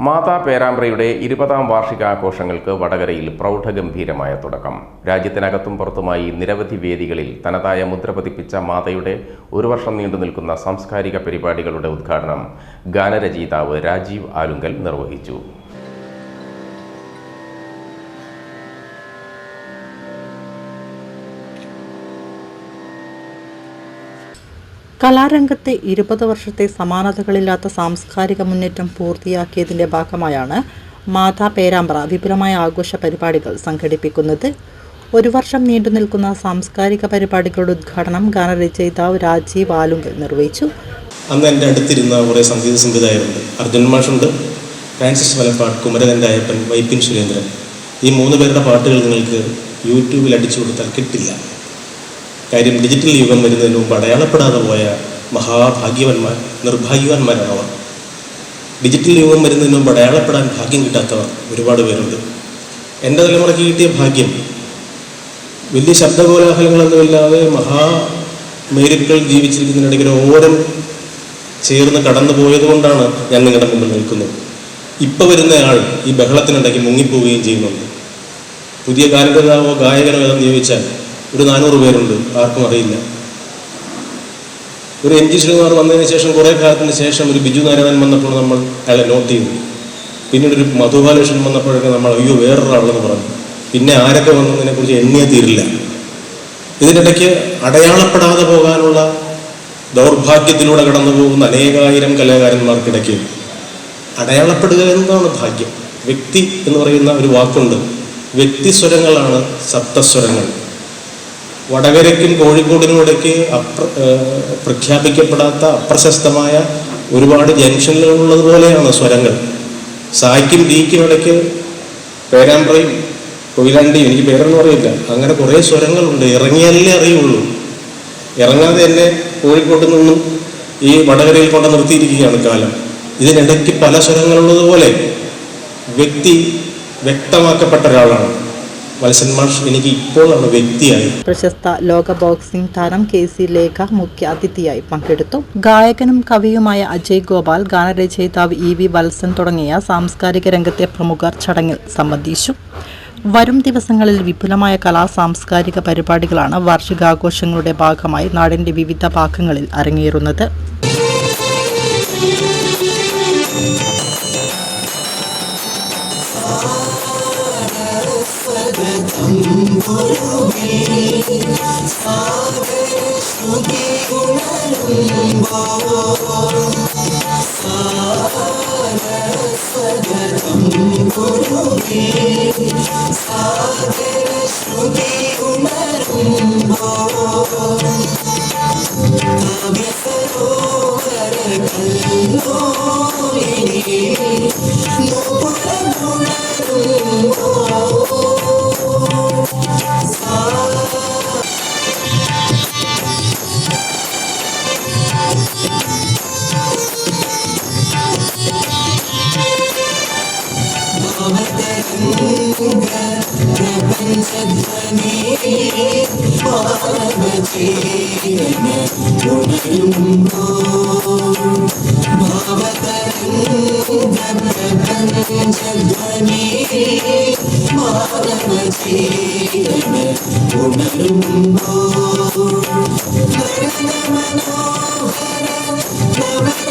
മാതാ പേരാമ്പ്രയുടെ 20ാം വാർഷികാഘോഷങ്ങൾക്ക് വടകരയിൽ പ്രൗഢഗംഭീരമായ തുടക്കം. രാജ്യത്തിനകത്തും പുറത്തുമായി നിരവധി വേദികളിൽ തനതായ മുദ്ര പതിപ്പിച്ച മാതയുടെ ഒരു വർഷം നീണ്ടുനിൽക്കുന്ന സാംസ്കാരിക പരിപാടികളുടെ ഉദ്ഘാടനം ഗാനരചയിതാവ് രാജീവ് ആലുങ്കൽ നിർവഹിച്ചു. കലാരംഗത്തെ 20 വർഷത്തെ സമാനതകളില്ലാത്ത സാംസ്കാരിക മുന്നേറ്റം പൂർത്തിയാക്കിയതിൻ്റെ ഭാഗമായാണ് മാതാ പേരാമ്പ്ര വിപുലമായ ആഘോഷ പരിപാടികൾ സംഘടിപ്പിക്കുന്നത്. ഒരു വർഷം നീണ്ടുനിൽക്കുന്ന സാംസ്കാരിക പരിപാടികളുടെ ഉദ്ഘാടനം ഗാനരചയിതാവ് രാജീവ് ആലുങ്കൽ നിർവഹിച്ചു. അന്ന് എൻ്റെ അടുത്തിരുന്ന കുറേ സംഗീത സംവിധായകരുണ്ട്. അർജുൻ മാഷുണ്ട്, ഫ്രാൻസിസ് വലപ്പാട്, കുമരകൻ്റെ അയ്യപ്പൻ, വൈപ്പിൻ സുരേന്ദ്രൻ. ഈ 3 പേരുടെ പാട്ടുകൾ നിങ്ങൾക്ക് യൂട്യൂബിൽ അടിച്ചു കൊടുത്താൽ കിട്ടില്ല. കാര്യം ഡിജിറ്റൽ യുഗം വരുന്നതിന് മുമ്പ് അടയാളപ്പെടാതെ പോയ നിർഭാഗ്യവാന്മാരാണ് അവർ. ഡിജിറ്റൽ യുഗം വരുന്നതിന് മുമ്പ് അടയാളപ്പെടാൻ ഭാഗ്യം കിട്ടാത്തവർ ഒരുപാട് പേരുണ്ട്. എൻ്റെ തലമുറയ്ക്ക് കിട്ടിയ ഭാഗ്യം വലിയ ശബ്ദകോലാഹലങ്ങളൊന്നുമില്ലാതെ മേരുക്കൾ ജീവിച്ചിരിക്കുന്നതിനിടയ്ക്ക് ഓരം ചേർന്ന് കടന്നു പോയതുകൊണ്ടാണ് ഞാൻ നിങ്ങളുടെ മുമ്പിൽ നിൽക്കുന്നത്. ഇപ്പോൾ വരുന്നയാൾ ഈ ബഹളത്തിനിടയ്ക്ക് മുങ്ങിപ്പോവുകയും ചെയ്യുന്നുണ്ട്. പുതിയ ഗാനരചയിതാവോ ഗായകനോ ഏതെന്ന് ചോദിച്ചാൽ ഒരു 400 പേരുണ്ട്, ആർക്കും അറിയില്ല. ഒരു എം ജി ശ്രീകുമാർ വന്നതിന് ശേഷം കുറേ കാലത്തിന് ശേഷം ഒരു ബിജു നാരായണൻ വന്നപ്പോൾ നമ്മൾ അയാളെ നോട്ട് ചെയ്തു. പിന്നീട് ഒരു മധുബാലകൃഷ്ണൻ വന്നപ്പോഴൊക്കെ നമ്മൾ അയ്യോ വേറൊരാളെന്ന് പറഞ്ഞു. പിന്നെ ആരൊക്കെ വന്നതിനെക്കുറിച്ച് എണ്ണിയേ തീരില്ല. ഇതിനിടയ്ക്ക് അടയാളപ്പെടാതെ പോകാനുള്ള ദൗർഭാഗ്യത്തിലൂടെ കടന്നു പോകുന്ന അനേകായിരം കലാകാരന്മാർക്കിടയ്ക്ക് അടയാളപ്പെടുക എന്നതാണ് ഭാഗ്യം. വ്യക്തി എന്ന് പറയുന്ന ഒരു വാക്കുണ്ട്. വ്യക്തിസ്വരങ്ങളാണ് സപ്തസ്വരങ്ങൾ. വടകരയ്ക്കും കോഴിക്കോടിനും ഇടയ്ക്ക് പ്രഖ്യാപിക്കപ്പെടാത്ത അപ്രശസ്തമായ ഒരുപാട് ജംഗ്ഷനുകളുള്ളതുപോലെയാണ് സ്വരങ്ങൾ. സായ്ക്കും ഡീക്കും ഇടയ്ക്ക് പേരാമ്പ്രയും കൊയിലാണ്ടിയും, എനിക്ക് പേരൊന്നും അറിയില്ല, അങ്ങനെ കുറേ സ്വരങ്ങളുണ്ട്. ഇറങ്ങിയാലേ അറിയുള്ളൂ. ഇറങ്ങാതെ എന്നെ കോഴിക്കോട്ടിൽ നിന്നും ഈ വടകരയിൽ കൊണ്ട് നിർത്തിയിരിക്കുകയാണ് കാലം. ഇതിനിടയ്ക്ക് പല സ്വരങ്ങളുള്ളതുപോലെ വ്യക്തി വ്യക്തമാക്കപ്പെട്ട ഒരാളാണ് വത്സൻ മാഷ്. എനിക്ക് ഇപ്പോഴാണ് വ്യക്തിയായി. പ്രശസ്ത ലോക ബോക്സിംഗ് താരം KC ലേഖ മുഖ്യ അതിഥിയായി പങ്കെടുത്തു. ഗായകനും കവിയുമായ അജയ് ഗോപാൽ, ഗാനരചയിതാവ് EV വത്സൻ തുടങ്ങിയ സാംസ്കാരിക രംഗത്തെ പ്രമുഖർ ചടങ്ങിൽ സംബന്ധിച്ചു. വരും ദിവസങ്ങളിൽ വിപുലമായ സാംസ്കാരിക പരിപാടികളാണ് വാർഷികാഘോഷങ്ങളുടെ ഭാഗമായി നാടിന്റെ വിവിധ ഭാഗങ്ങളിൽ അരങ്ങേറുന്നത്. ഭാവതരംഗ